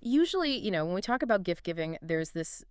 Usually, when we talk about gift giving, there's this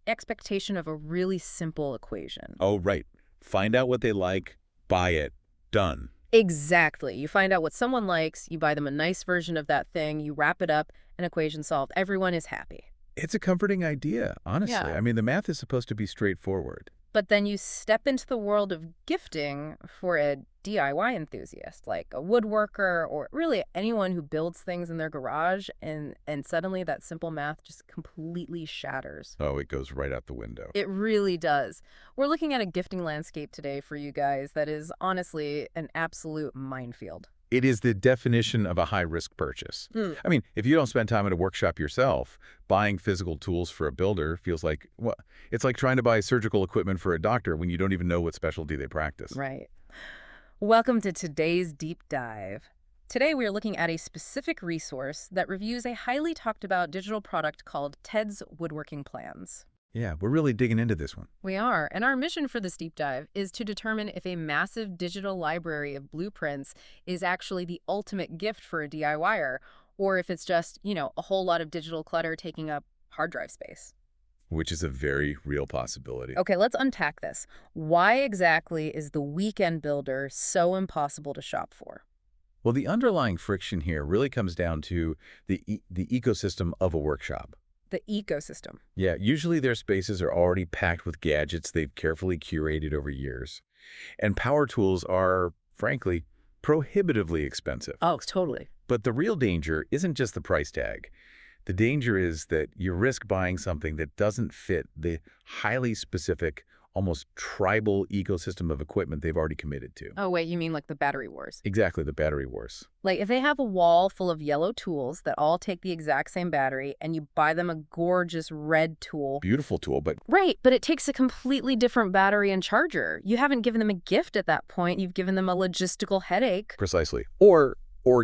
expectation of a really simple equation. Oh, right. Find out what they like, buy it, done. Exactly. You find out what someone likes, you buy them a nice version of that thing, you wrap it up, an equation solved. Everyone is happy. It's a comforting idea, honestly. Yeah. I mean, the math is supposed to be straightforward. But then you step into the world of gifting for a DIY enthusiast, like a woodworker or really anyone who builds things in their garage, and suddenly that simple math just completely shatters. Oh, it goes right out the window. It really does. We're looking at a gifting landscape today for you guys that is honestly an absolute minefield. It is the definition of a high-risk purchase. Hmm. I mean, if you don't spend time at a workshop yourself, buying physical tools for a builder feels like, well, it's like trying to buy surgical equipment for a doctor when you don't even know what specialty they practice. Right. Welcome to today's deep dive. Today we are looking at a specific resource that reviews a highly talked about digital product called Teds WoodWorking Plans. Yeah, we're really digging into this one. We are, and our mission for this deep dive is to determine if a massive digital library of blueprints is actually the ultimate gift for a DIYer, or if it's just, a whole lot of digital clutter taking up hard drive space. Which is a very real possibility. Okay, let's unpack this. Why exactly is the weekend builder so impossible to shop for? Well, the underlying friction here really comes down to the ecosystem of a workshop. The ecosystem. Yeah, usually their spaces are already packed with gadgets they've carefully curated over years. And power tools are, frankly, prohibitively expensive. Oh, totally. But the real danger isn't just the price tag. The danger is that you risk buying something that doesn't fit the highly specific, almost tribal ecosystem of equipment they've already committed to. Oh, wait, you mean like the battery wars? Exactly, the battery wars. Like if they have a wall full of yellow tools that all take the exact same battery and you buy them a gorgeous red tool. Beautiful tool, but Right, but it takes a completely different battery and charger. You haven't given them a gift at that point. You've given them a logistical headache. precisely. Or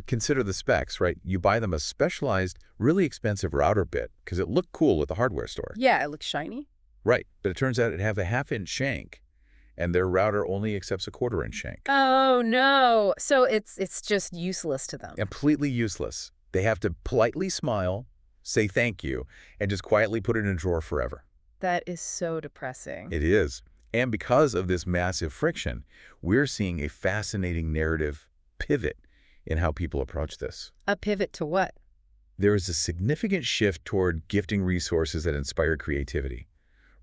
consider the specs, right? You buy them a specialized, really expensive router bit because it looked cool at the hardware store. Yeah, it looks shiny. Right, but it turns out it have a half-inch shank, and their router only accepts a quarter-inch shank. Oh, no. So it's just useless to them. Completely useless. They have to politely smile, say thank you, and just quietly put it in a drawer forever. That is so depressing. It is. And because of this massive friction, we're seeing a fascinating narrative pivot in how people approach this. A pivot to what? There is a significant shift toward gifting resources that inspire creativity,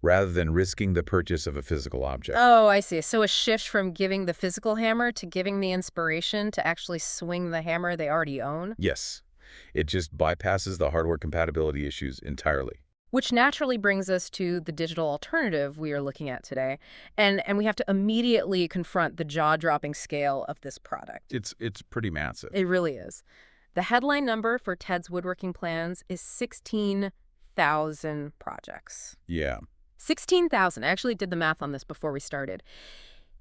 rather than risking the purchase of a physical object. Oh, I see. So a shift from giving the physical hammer to giving the inspiration to actually swing the hammer they already own? Yes, it just bypasses the hardware compatibility issues entirely. Which naturally brings us to the digital alternative we are looking at today. And we have to immediately confront the jaw-dropping scale of this product. It's pretty massive. It really is. The headline number for Ted's WoodWorking Plans is 16,000 projects. Yeah. 16,000. I actually did the math on this before we started.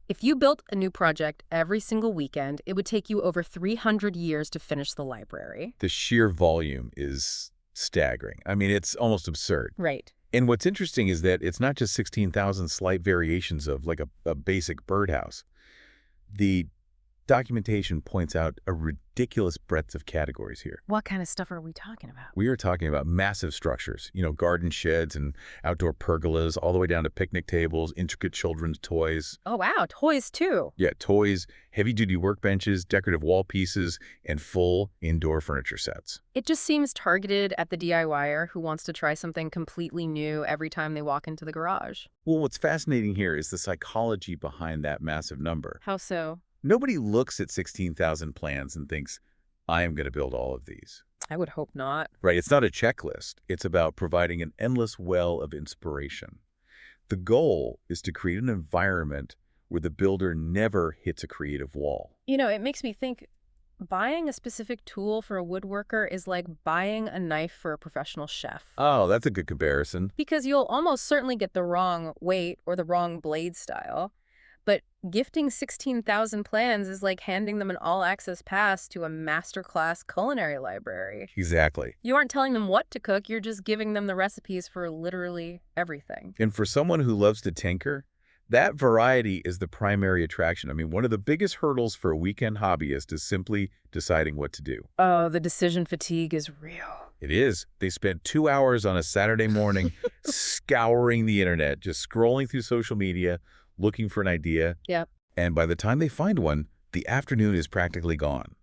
If you built a new project every single weekend, it would take you over 300 years to finish the library. The sheer volume is staggering. I mean, it's almost absurd. Right. And what's interesting is that it's not just 16,000 slight variations of like a basic birdhouse. The documentation points out a ridiculous breadth of categories here. What kind of stuff are we talking about? We are talking about massive structures, garden sheds and outdoor pergolas, all the way down to picnic tables, intricate children's toys. Oh, wow. Toys, too. Yeah, toys, heavy-duty workbenches, decorative wall pieces, and full indoor furniture sets. It just seems targeted at the DIYer who wants to try something completely new every time they walk into the garage. Well, what's fascinating here is the psychology behind that massive number. How so? Nobody looks at 16,000 plans and thinks, I am going to build all of these. I would hope not. Right, it's not a checklist. It's about providing an endless well of inspiration. The goal is to create an environment where the builder never hits a creative wall. It makes me think buying a specific tool for a woodworker is like buying a knife for a professional chef. Oh, that's a good comparison. Because you'll almost certainly get the wrong weight or the wrong blade style. But gifting 16,000 plans is like handing them an all-access pass to a masterclass culinary library. Exactly. You aren't telling them what to cook, you're just giving them the recipes for literally everything. And for someone who loves to tinker, that variety is the primary attraction. I mean, one of the biggest hurdles for a weekend hobbyist is simply deciding what to do. Oh, the decision fatigue is real. It is. They spent 2 hours on a Saturday morning scouring the internet, just scrolling through social media, looking for an idea. Yep. And by the time they find one, the afternoon is practically gone.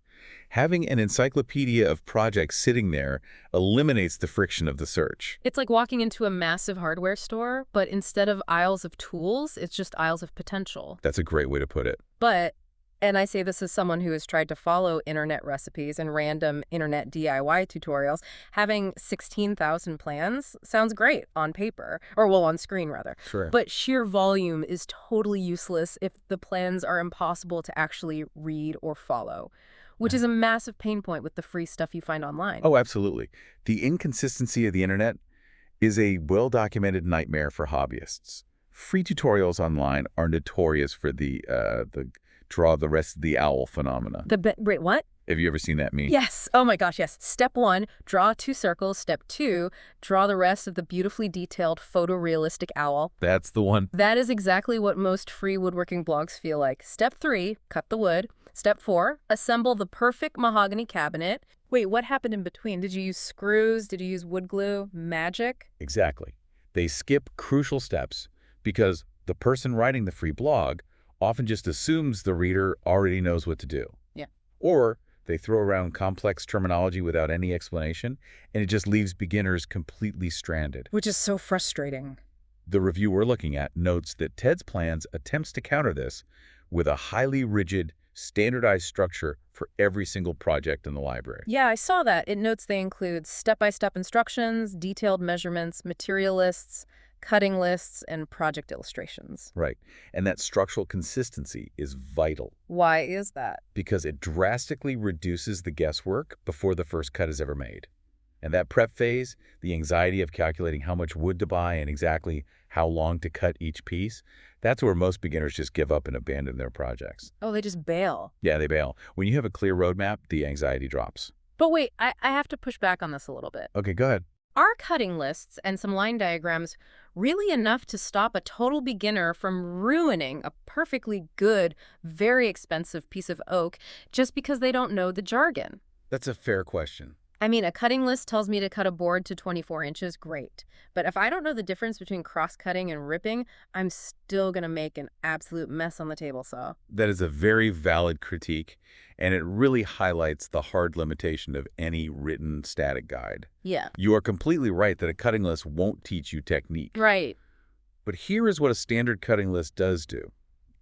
Having an encyclopedia of projects sitting there eliminates the friction of the search. It's like walking into a massive hardware store, but instead of aisles of tools, it's just aisles of potential. That's a great way to put it. But, and I say this as someone who has tried to follow internet recipes and random internet DIY tutorials, having 16,000 plans sounds great on paper, or well, on screen rather. Sure. But sheer volume is totally useless if the plans are impossible to actually read or follow, which is a massive pain point with the free stuff you find online. Oh, absolutely. The inconsistency of the internet is a well-documented nightmare for hobbyists. Free tutorials online are notorious for the draw the rest of the owl phenomena. Wait, what? Have you ever seen that meme? Yes. Oh my gosh, yes. Step 1, draw 2 circles. Step 2, draw the rest of the beautifully detailed photorealistic owl. That's the one. That is exactly what most free woodworking blogs feel like. Step 3, cut the wood. Step 4, assemble the perfect mahogany cabinet. Wait, what happened in between? Did you use screws? Did you use wood glue? Magic? Exactly. They skip crucial steps because the person writing the free blog often just assumes the reader already knows what to do. Yeah. Or they throw around complex terminology without any explanation, and it just leaves beginners completely stranded. Which is so frustrating. The review we're looking at notes that Teds Plans attempts to counter this with a highly rigid, standardized structure for every single project in the library. Yeah, I saw that. It notes they include step-by-step instructions, detailed measurements, material lists, cutting lists, and project illustrations. Right. And that structural consistency is vital Why is that? because it drastically reduces the guesswork before the first cut is ever made. And that prep phase, the anxiety of calculating how much wood to buy and exactly how long to cut each piece, that's where most beginners just give up and abandon their projects. Oh, they just bail. Yeah, they bail. When you have a clear roadmap, the anxiety drops. But wait, I have to push back on this a little bit. Okay, go ahead. Are cutting lists and some line diagrams really enough to stop a total beginner from ruining a perfectly good, very expensive piece of oak just because they don't know the jargon? That's a fair question. I mean, a cutting list tells me to cut a board to 24 inches, great. But if I don't know the difference between cross-cutting and ripping, I'm still going to make an absolute mess on the table saw. That is a very valid critique, and it really highlights the hard limitation of any written static guide. Yeah. You are completely right that a cutting list won't teach you technique. Right. But here is what a standard cutting list does do.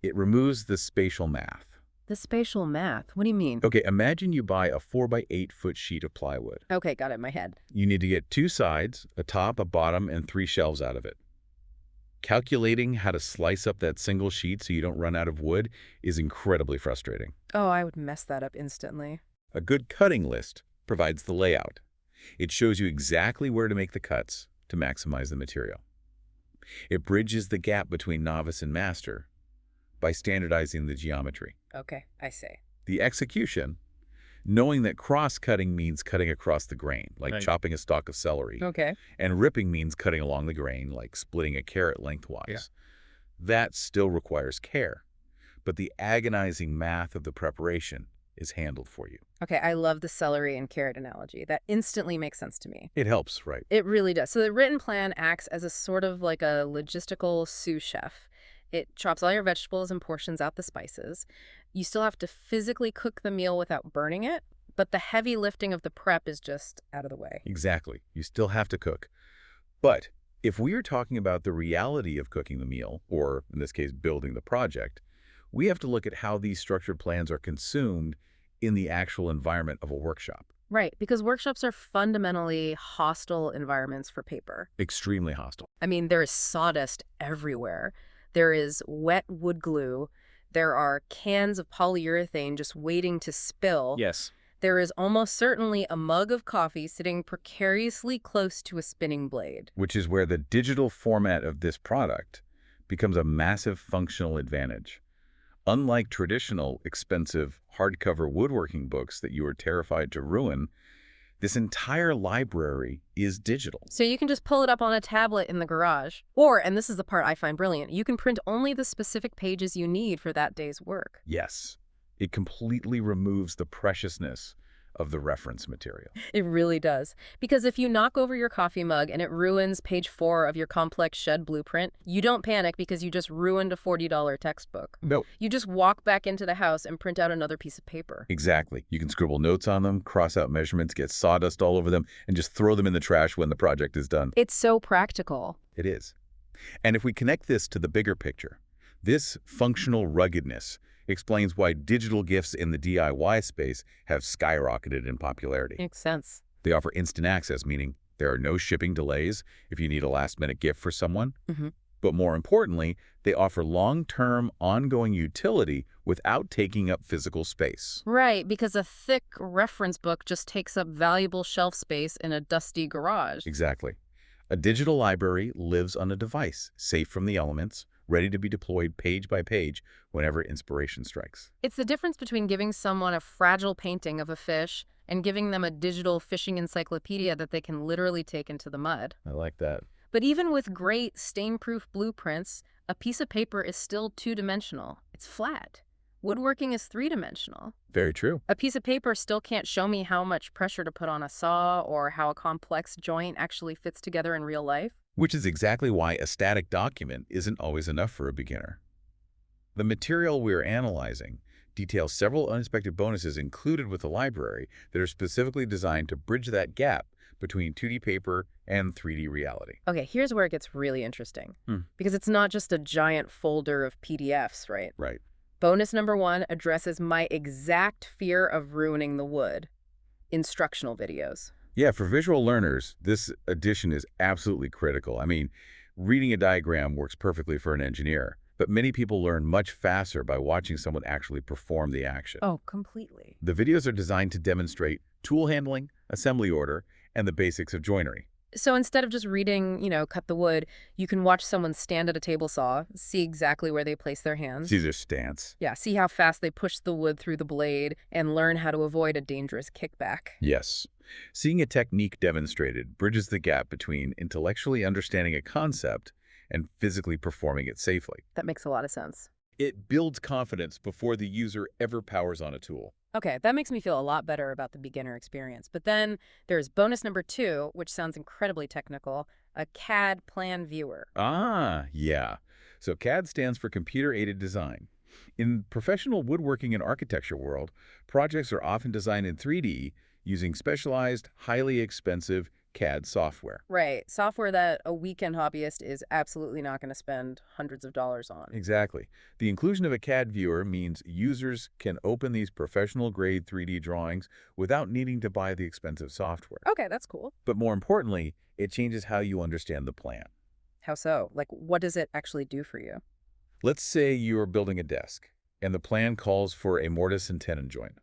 It removes the spatial math. The spatial math. What do you mean? Okay, imagine you buy a 4x8-foot sheet of plywood. Okay, got it in my head. You need to get 2 sides, a top, a bottom, and 3 shelves out of it. Calculating how to slice up that single sheet so you don't run out of wood is incredibly frustrating. Oh, I would mess that up instantly. A good cutting list provides the layout. It shows you exactly where to make the cuts to maximize the material. It bridges the gap between novice and master by standardizing the geometry. Okay, I see. The execution, knowing that cross-cutting means cutting across the grain, like Right. chopping a stalk of celery, Okay. and ripping means cutting along the grain, like splitting a carrot lengthwise. Yeah. That still requires care, but the agonizing math of the preparation is handled for you. Okay, I love the celery and carrot analogy. That instantly makes sense to me. It helps, right? It really does. So the written plan acts as a sort of like a logistical sous chef. It chops all your vegetables and portions out the spices. You still have to physically cook the meal without burning it, but the heavy lifting of the prep is just out of the way. Exactly. You still have to cook. But if we are talking about the reality of cooking the meal, or in this case, building the project, we have to look at how these structured plans are consumed in the actual environment of a workshop. Right, because workshops are fundamentally hostile environments for paper. Extremely hostile. I mean, there is sawdust everywhere. There is wet wood glue. There are cans of polyurethane just waiting to spill. Yes. There is almost certainly a mug of coffee sitting precariously close to a spinning blade. Which is where the digital format of this product becomes a massive functional advantage. Unlike traditional, expensive, hardcover woodworking books that you are terrified to ruin, this entire library is digital. So you can just pull it up on a tablet in the garage. Or, and this is the part I find brilliant, you can print only the specific pages you need for that day's work. Yes, it completely removes the preciousness of the reference material. It really does. Because if you knock over your coffee mug and it ruins page 4 of your complex shed blueprint, you don't panic because you just ruined a $40 textbook. No. You just walk back into the house and print out another piece of paper. Exactly. You can scribble notes on them, cross out measurements, get sawdust all over them, and just throw them in the trash when the project is done. It's so practical. It is. And if we connect this to the bigger picture, this functional ruggedness explains why digital gifts in the DIY space have skyrocketed in popularity. Makes sense. They offer instant access, meaning there are no shipping delays if you need a last-minute gift for someone. But more importantly, they offer long-term, ongoing utility without taking up physical space. Right, because a thick reference book just takes up valuable shelf space in a dusty garage. Exactly. A digital library lives on a device, safe from the elements, ready to be deployed page by page whenever inspiration strikes. It's the difference between giving someone a fragile painting of a fish and giving them a digital fishing encyclopedia that they can literally take into the mud. I like that. But even with great stain-proof blueprints, a piece of paper is still two-dimensional. It's flat. Woodworking is three-dimensional. Very true. A piece of paper still can't show me how much pressure to put on a saw or how a complex joint actually fits together in real life. Which is exactly why a static document isn't always enough for a beginner. The material we're analyzing details several unexpected bonuses included with the library that are specifically designed to bridge that gap between 2D paper and 3D reality. Okay, here's where it gets really interesting. Because it's not just a giant folder of PDFs, right? Right. Bonus number 1 addresses my exact fear of ruining the wood. Instructional videos. Yeah, for visual learners, this addition is absolutely critical. I mean, reading a diagram works perfectly for an engineer, but many people learn much faster by watching someone actually perform the action. Oh, completely. The videos are designed to demonstrate tool handling, assembly order, and the basics of joinery. So instead of just reading, cut the wood, you can watch someone stand at a table saw, see exactly where they place their hands. See their stance. Yeah, see how fast they push the wood through the blade and learn how to avoid a dangerous kickback. Yes. Seeing a technique demonstrated bridges the gap between intellectually understanding a concept and physically performing it safely. That makes a lot of sense. It builds confidence before the user ever powers on a tool. Okay, that makes me feel a lot better about the beginner experience. But then there's bonus number 2, which sounds incredibly technical, a CAD plan viewer. Ah, yeah. So CAD stands for Computer-Aided Design. In professional woodworking and architecture world, projects are often designed in 3D using specialized, highly expensive CAD software. Right, software that a weekend hobbyist is absolutely not going to spend hundreds of dollars on. Exactly. The inclusion of a CAD viewer means users can open these professional-grade 3D drawings without needing to buy the expensive software. Okay, that's cool. But more importantly, it changes how you understand the plan. How so? Like, what does it actually do for you? Let's say you are building a desk, and the plan calls for a mortise and tenon joint.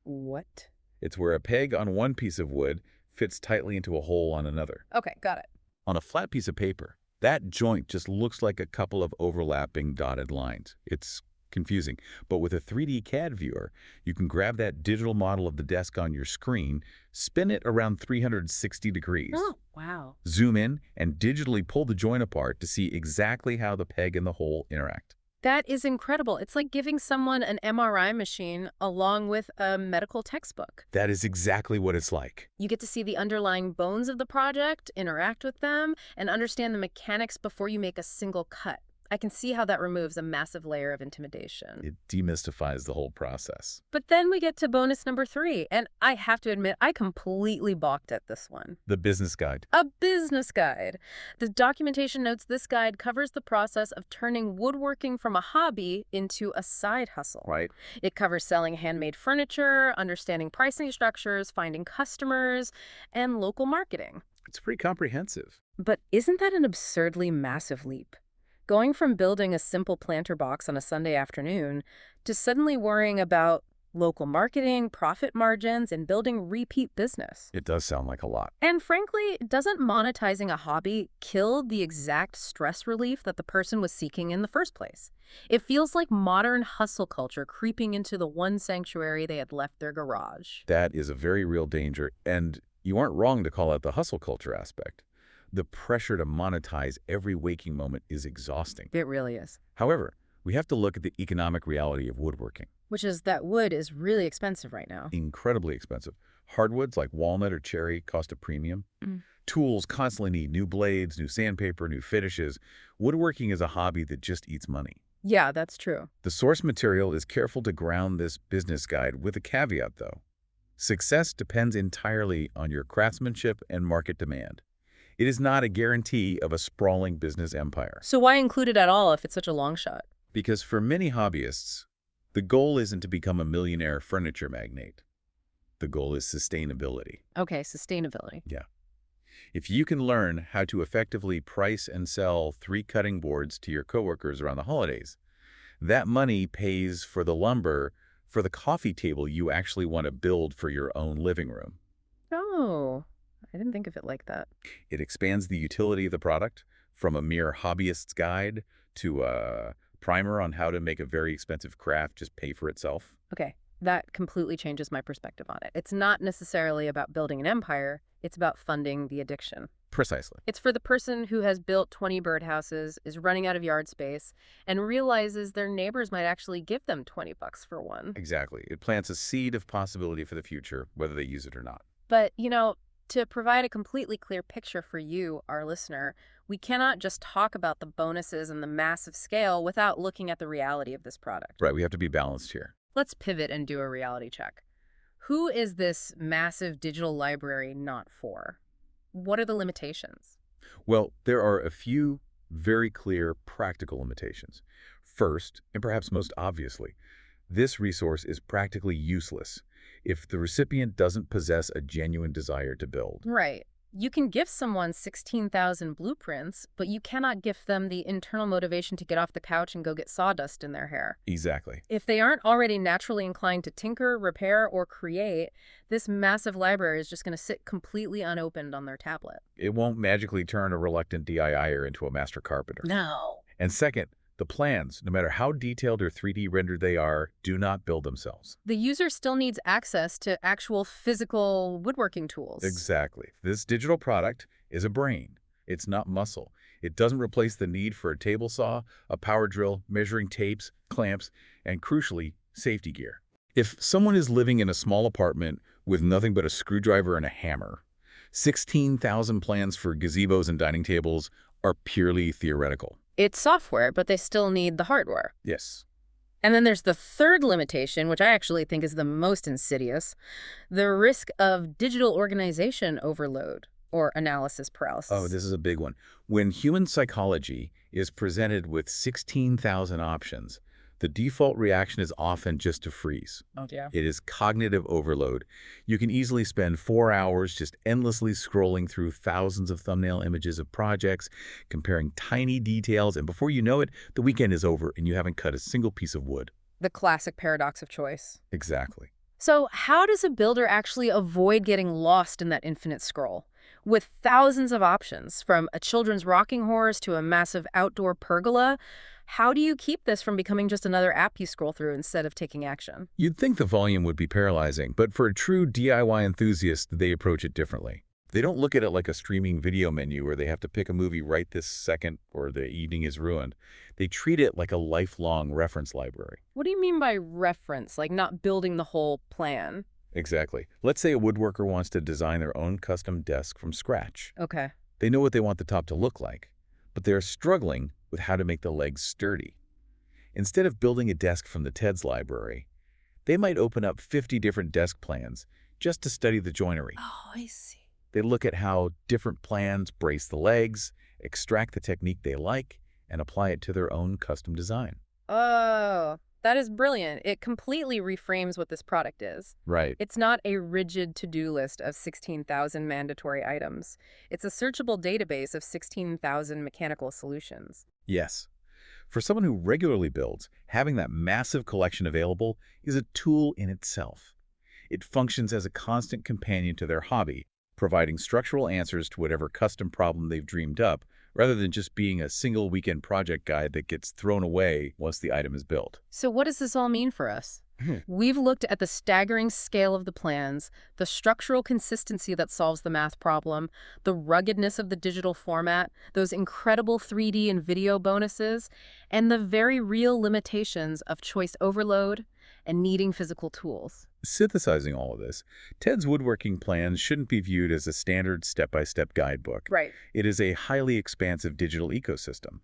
What? It's where a peg on one piece of wood fits tightly into a hole on another. Okay, got it. On a flat piece of paper, that joint just looks like a couple of overlapping dotted lines. It's confusing. But with a 3D CAD viewer, you can grab that digital model of the desk on your screen, spin it around 360 degrees. Oh, wow. Zoom in and digitally pull the joint apart to see exactly how the peg and the hole interact. That is incredible. It's like giving someone an MRI machine along with a medical textbook. That is exactly what it's like. You get to see the underlying bones of the project, interact with them, and understand the mechanics before you make a single cut. I can see how that removes a massive layer of intimidation. It demystifies the whole process. But then we get to bonus number 3, and I have to admit, I completely balked at this one. The business guide. A business guide. The documentation notes this guide covers the process of turning woodworking from a hobby into a side hustle. Right. It covers selling handmade furniture, understanding pricing structures, finding customers, and local marketing. It's pretty comprehensive. But isn't that an absurdly massive leap? Going from building a simple planter box on a Sunday afternoon to suddenly worrying about local marketing, profit margins, and building repeat business. It does sound like a lot. And frankly, doesn't monetizing a hobby kill the exact stress relief that the person was seeking in the first place? It feels like modern hustle culture creeping into the one sanctuary they had left their garage. That is a very real danger, and you aren't wrong to call out the hustle culture aspect. The pressure to monetize every waking moment is exhausting. It really is. However, we have to look at the economic reality of woodworking. Which is that wood is really expensive right now. Incredibly expensive. Hardwoods like walnut or cherry cost a premium. Mm. Tools constantly need new blades, new sandpaper, new finishes. Woodworking is a hobby that just eats money. Yeah, that's true. The source material is careful to ground this business guide with a caveat, though. Success depends entirely on your craftsmanship and market demand. It is not a guarantee of a sprawling business empire. So why include it at all if it's such a long shot? Because for many hobbyists, the goal isn't to become a millionaire furniture magnate. The goal is sustainability. Okay, sustainability. Yeah. If you can learn how to effectively price and sell 3 cutting boards to your coworkers around the holidays, that money pays for the lumber for the coffee table you actually want to build for your own living room. Oh, I didn't think of it like that. It expands the utility of the product from a mere hobbyist's guide to a primer on how to make a very expensive craft just pay for itself. Okay, that completely changes my perspective on it. It's not necessarily about building an empire, it's about funding the addiction. Precisely. It's for the person who has built 20 birdhouses, is running out of yard space, and realizes their neighbors might actually give them 20 bucks for one. Exactly. It plants a seed of possibility for the future, whether they use it or not. But, to provide a completely clear picture for you, our listener, we cannot just talk about the bonuses and the massive scale without looking at the reality of this product. Right, we have to be balanced here. Let's pivot and do a reality check. Who is this massive digital library not for? What are the limitations? Well, there are a few very clear practical limitations. First, and perhaps most obviously, this resource is practically useless if the recipient doesn't possess a genuine desire to build. Right. You can gift someone 16,000 blueprints, but you cannot gift them the internal motivation to get off the couch and go get sawdust in their hair. Exactly. If they aren't already naturally inclined to tinker, repair, or create, this massive library is just going to sit completely unopened on their tablet. It won't magically turn a reluctant DIYer into a master carpenter. No. And second, the plans, no matter how detailed or 3D rendered they are, do not build themselves. The user still needs access to actual physical woodworking tools. Exactly. This digital product is a brain. It's not muscle. It doesn't replace the need for a table saw, a power drill, measuring tapes, clamps, and crucially, safety gear. If someone is living in a small apartment with nothing but a screwdriver and a hammer, 16,000 plans for gazebos and dining tables are purely theoretical. It's software, but they still need the hardware. Yes. And then there's the third limitation, which I actually think is the most insidious, the risk of digital organization overload or analysis paralysis. Oh, this is a big one. When human psychology is presented with 16,000 options, the default reaction is often just to freeze. Oh, yeah. It is cognitive overload. You can easily spend 4 hours just endlessly scrolling through thousands of thumbnail images of projects, comparing tiny details, and before you know it, the weekend is over and you haven't cut a single piece of wood. The classic paradox of choice. Exactly. So how does a builder actually avoid getting lost in that infinite scroll? With thousands of options, from a children's rocking horse to a massive outdoor pergola, how do you keep this from becoming just another app you scroll through instead of taking action? You'd think the volume would be paralyzing, but for a true DIY enthusiast, they approach it differently. They don't look at it like a streaming video menu where they have to pick a movie right this second or the evening is ruined. They treat it like a lifelong reference library. What do you mean by reference, like not building the whole plan? Exactly. Let's say a woodworker wants to design their own custom desk from scratch. Okay. They know what they want the top to look like, but they're struggling with how to make the legs sturdy. Instead of building a desk from the Teds library, they might open up 50 different desk plans just to study the joinery. Oh, I see. They look at how different plans brace the legs, extract the technique they like, and apply it to their own custom design. Oh, that is brilliant. It completely reframes what this product is. Right. It's not a rigid to-do list of 16,000 mandatory items. It's a searchable database of 16,000 mechanical solutions. Yes. For someone who regularly builds, having that massive collection available is a tool in itself. It functions as a constant companion to their hobby, providing structural answers to whatever custom problem they've dreamed up, rather than just being a single weekend project guide that gets thrown away once the item is built. So what does this all mean for us? We've looked at the staggering scale of the plans, the structural consistency that solves the math problem, the ruggedness of the digital format, those incredible 3D and video bonuses, and the very real limitations of choice overload and needing physical tools. Synthesizing all of this, Ted's Woodworking Plans shouldn't be viewed as a standard step-by-step guidebook. Right. It is a highly expansive digital ecosystem.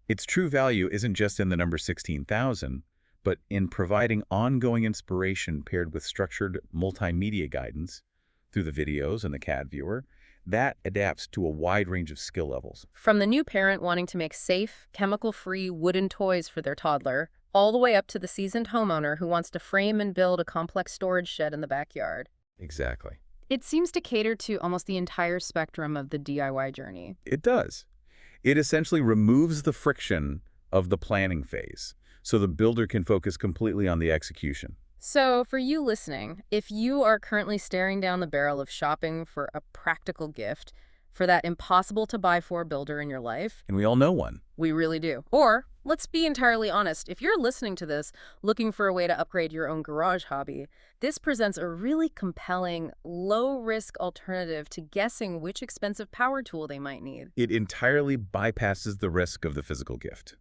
Its true value isn't just in the number 16,000, but in providing ongoing inspiration paired with structured multimedia guidance through the videos and the CAD viewer that adapts to a wide range of skill levels. From the new parent wanting to make safe, chemical-free wooden toys for their toddler, all the way up to the seasoned homeowner who wants to frame and build a complex storage shed in the backyard. Exactly. It seems to cater to almost the entire spectrum of the DIY journey. It does. It essentially removes the friction of the planning phase, so the builder can focus completely on the execution. So, for you listening, if you are currently staring down the barrel of shopping for a practical gift for that impossible-to-buy-for builder in your life, And we all know one. we really do. Or, let's be entirely honest, if you're listening to this looking for a way to upgrade your own garage hobby, this presents a really compelling, low-risk alternative to guessing which expensive power tool they might need. It entirely bypasses the risk of the physical gift.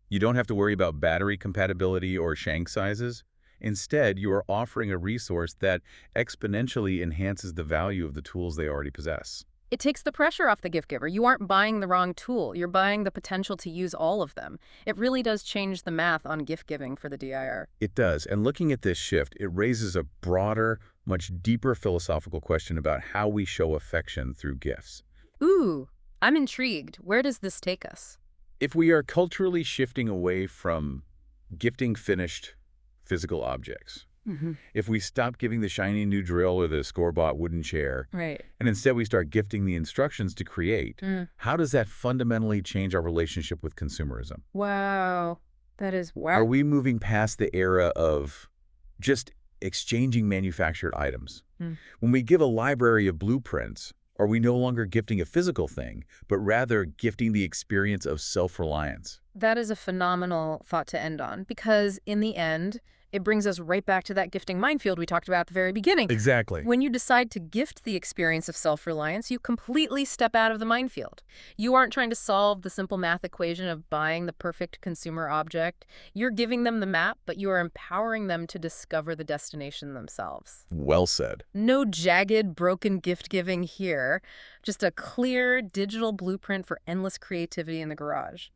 You don't have to worry about battery compatibility or shank sizes. Instead, you are offering a resource that exponentially enhances the value of the tools they already possess. It takes the pressure off the gift giver. You aren't buying the wrong tool. You're buying the potential to use all of them. It really does change the math on gift giving for the DIR. It does, and looking at this shift, it raises a broader, much deeper philosophical question about how we show affection through gifts. Ooh, I'm intrigued. Where does this take us? If we are culturally shifting away from gifting finished physical objects, if we stop giving the shiny new drill or the store-bought wooden chair, Right. and instead we start gifting the instructions to create, how does that fundamentally change our relationship with consumerism? Wow. That is wow. Are we moving past the era of just exchanging manufactured items? When we give a library of blueprints, are we no longer gifting a physical thing, but rather gifting the experience of self-reliance? That is a phenomenal thought to end on, because in the end, it brings us right back to that gifting minefield we talked about at the very beginning. Exactly. When you decide to gift the experience of self-reliance, you completely step out of the minefield. You aren't trying to solve the simple math equation of buying the perfect consumer object. You're giving them the map, but you are empowering them to discover the destination themselves. Well said. No jagged, broken gift giving here, just a clear digital blueprint for endless creativity in the garage.